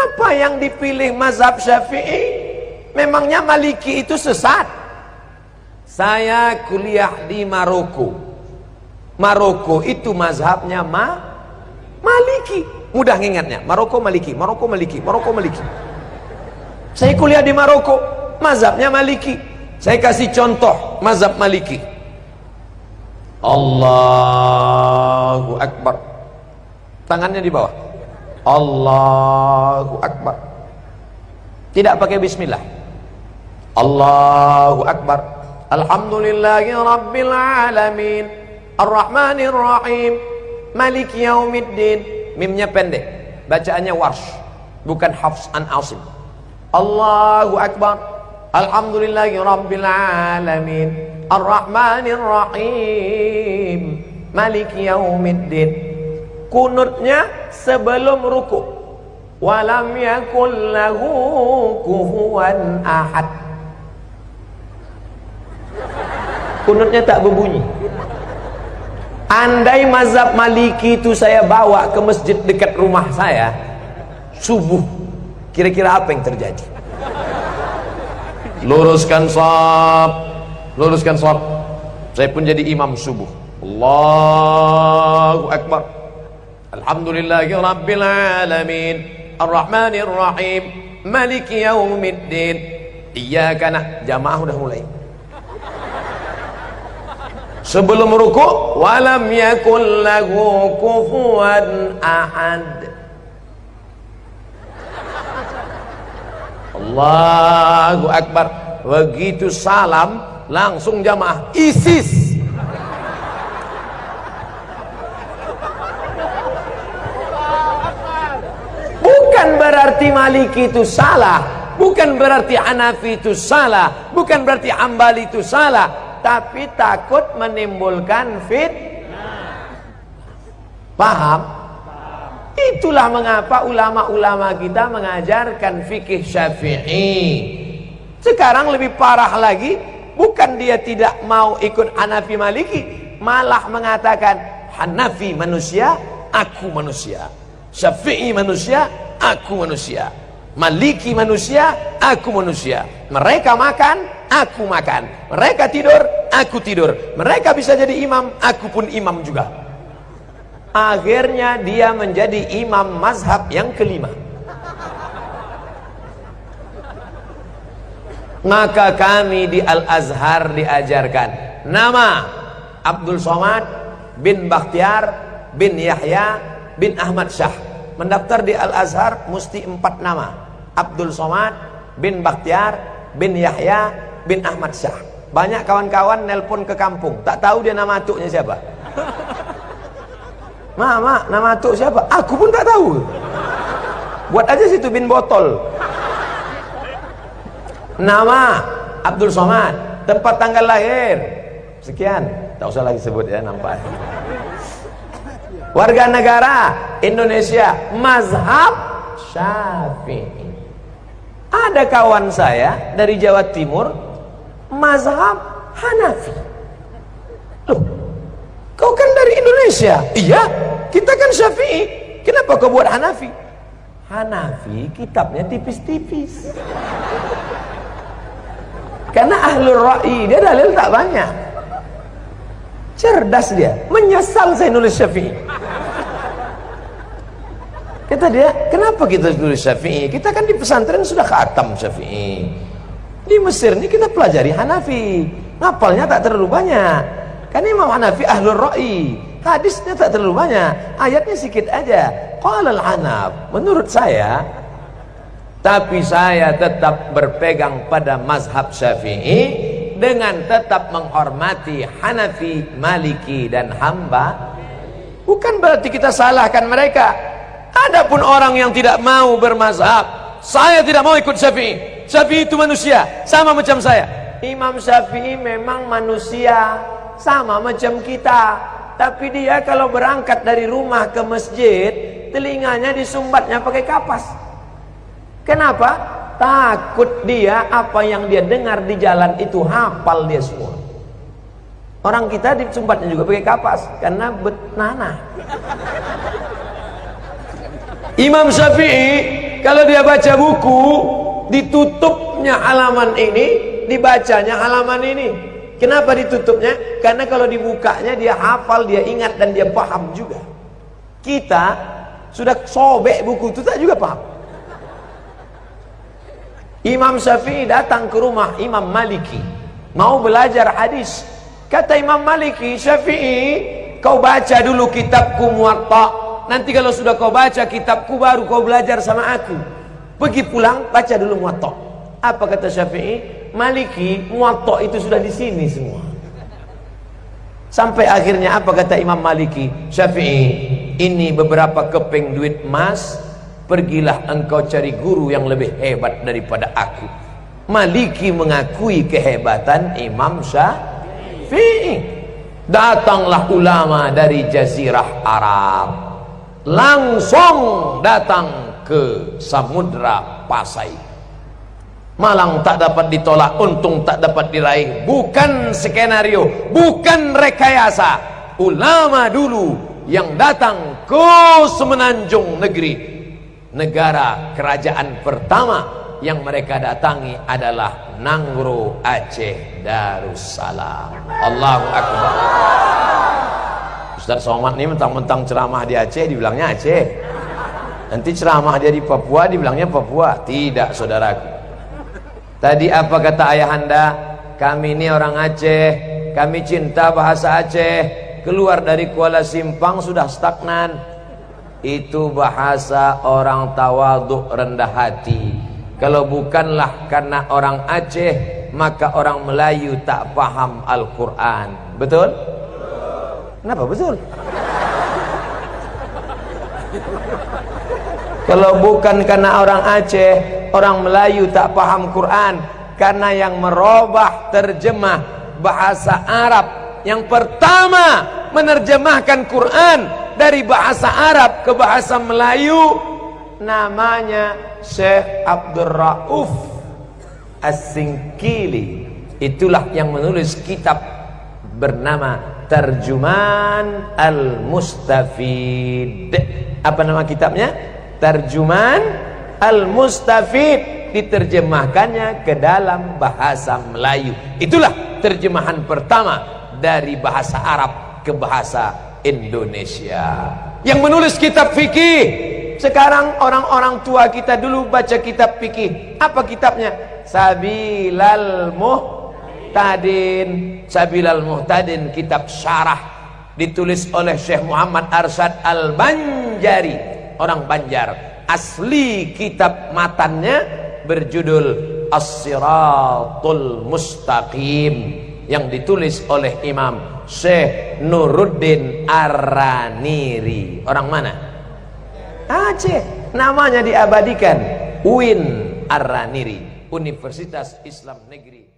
Kenapa yang dipilih mazhab Syafi'i? Memangnya Maliki itu sesat? Saya kuliah di Maroko. Maroko itu mazhabnya Maliki. Mudah ngingatnya, Maroko Maliki, Maroko Maliki, Maroko Maliki. Saya kuliah di Maroko, mazhabnya Maliki. Saya kasih contoh mazhab Maliki. Allahu Akbar. Tangannya di bawah. Allahu Akbar. Tidak pakai bismillah. Allahu Akbar. Alhamdulillahi Rabbil Alamin, Ar-Rahmanir Rahim, Maliki Yaumiddin. Mimnya pendek, bacaannya warsh, bukan Hafs an Asim. Allahu Akbar. Alhamdulillahi Rabbil Alamin, Ar-Rahmanir Rahim, Maliki Yaumiddin. Kunutnya sebelum ruku. Walam yakul lahu kufuwan ahad. Kunutnya tak berbunyi. Andai mazhab Maliki itu saya bawa ke masjid dekat rumah saya subuh, kira-kira apa yang terjadi? Luruskan shaf, luruskan shaf. Saya pun jadi imam subuh. Allahu Akbar. Alhamdulillahi Rabbil Alamin, Ar-Rahmanir Rahim, Maliki Yaumiddin. Iyyaka na'budu. Jamaah udah mulai. Sebelum ruku', walam yakul lahu kufuwan ahad. Allahu Akbar. Begitu salam, langsung jamaah ISIS. Bukan berarti Maliki itu salah, bukan berarti Hanafi itu salah, bukan berarti Hambali itu salah, tapi takut menimbulkan fitnah. Paham? Itulah mengapa ulama-ulama kita mengajarkan fikih Syafi'i. Sekarang lebih parah lagi, bukan dia tidak mau ikut Hanafi Maliki, malah mengatakan Hanafi manusia, aku manusia. Syafi'i manusia, aku manusia. Maliki manusia, aku manusia. Mereka makan, aku makan. Mereka tidur, aku tidur. Mereka bisa jadi imam, aku pun imam juga. Akhirnya dia menjadi imam mazhab yang kelima. Maka kami di Al-Azhar diajarkan nama Abdul Somad bin Bakhtiar bin Yahya bin Ahmad Syah. Mendaftar di Al-Azhar mesti 4 nama. Abdul Somad bin Bakhtiar bin Yahya bin Ahmad Syah. Banyak kawan-kawan nelpon ke kampung, tak tahu dia nama atuknya siapa. Mak, nama atuk siapa? Aku pun tak tahu. Buat aja situ bin botol. Nama Abdul Somad, tempat tanggal lahir sekian, tak usah lagi sebut ya, nampak. Warga negara Indonesia, mazhab Syafi'i. Ada kawan saya dari Jawa Timur, mazhab Hanafi. Loh, kau kan dari Indonesia? Iya, kita kan Syafi'i. Kenapa kau buat Hanafi? Hanafi kitabnya tipis-tipis. Karena ahlul ra'i, dia dalil tak banyak. Cerdas dia, menyesal saya nulis Syafi'i. Kata dia, kenapa kita nulis Syafi'i? Kita kan di pesantren sudah khatam Syafi'i. Di Mesir ini kita pelajari Hanafi, ngapalnya tak terlalu banyak. Karena Imam Hanafi ahlul ra'i, hadisnya tak terlalu banyak, ayatnya sedikit aja. Qala al-Hanaf, menurut saya, tapi saya tetap berpegang pada mazhab Syafi'i dengan tetap menghormati Hanafi, Maliki dan Hamba. Bukan berarti kita salahkan mereka. Adapun orang yang tidak mau bermazhab, saya tidak mau ikut Syafi'i. Syafi'i itu manusia, sama macam saya. Imam Syafi'i memang manusia, sama macam kita. Tapi dia kalau berangkat dari rumah ke masjid, telinganya disumbatnya pakai kapas. Kenapa? Takut dia apa yang dia dengar di jalan itu hafal dia semua. Orang kita disumbatnya juga pakai kapas karena betnana. Imam Syafi'i kalau dia baca buku, ditutupnya halaman ini, dibacanya halaman ini. Kenapa ditutupnya? Karena kalau dibukanya dia hafal, dia ingat dan dia paham juga. Kita sudah sobek buku itu tak juga paham. Imam Syafi'i datang ke rumah Imam Maliki, mau belajar hadis. Kata Imam Maliki, Syafi'i, kau baca dulu kitabku Muwatta. Nanti kalau sudah kau baca kitabku baru kau belajar sama aku. Pergi pulang baca dulu Muwatta. Apa kata Syafi'i? Maliki, Muwatta itu sudah di sini semua. Sampai akhirnya apa kata Imam Maliki? Syafi'i, ini beberapa keping duit emas, pergilah engkau cari guru yang lebih hebat daripada aku. Maliki mengakui kehebatan Imam Syafi'i. Datanglah ulama dari Jazirah Arab, langsung datang ke Samudra Pasai. Malang tak dapat ditolak, untung tak dapat diraih. Bukan skenario, bukan rekayasa. Ulama dulu yang datang ke Semenanjung Negeri, negara kerajaan pertama yang mereka datangi adalah Nangro Aceh Darussalam. Allahu Akbar. Ustaz Somad ini mentang-mentang ceramah di Aceh dibilangnya Aceh, nanti ceramah dia di Papua dibilangnya Papua. Tidak, saudaraku. Tadi apa kata ayahanda? Kami ini orang Aceh, kami cinta bahasa Aceh. Keluar dari Kuala Simpang sudah stagnan. Itu bahasa orang tawaduk, rendah hati. Kalau bukanlah karena orang Aceh, maka orang Melayu tak paham Al-Quran. Betul? Kenapa betul? Kalau bukan karena orang Aceh, orang Melayu tak paham Quran. Karena yang merubah terjemah bahasa Arab, yang pertama menerjemahkan Quran dari bahasa Arab ke bahasa Melayu, namanya Syekh Abdul Rauf As-Singkili. Itulah yang menulis kitab bernama Terjuman Al-Mustafid. Apa nama kitabnya? Terjuman Al-Mustafid. Diterjemahkannya ke dalam bahasa Melayu. Itulah terjemahan pertama dari bahasa Arab ke bahasa Indonesia. Yang menulis kitab fikih. Sekarang orang-orang tua kita dulu baca kitab fikih. Apa kitabnya? Sabilal Muhtadin. Sabilal Muhtadin, kitab syarah, ditulis oleh Syekh Muhammad Arsyad Al-Banjari, orang Banjar. Asli kitab matannya berjudul As-Siratul Mustaqim, yang ditulis oleh Imam Syekh Nuruddin Ar-Raniri. Orang mana? Aceh. Namanya diabadikan, UIN Ar-Raniri, Universitas Islam Negeri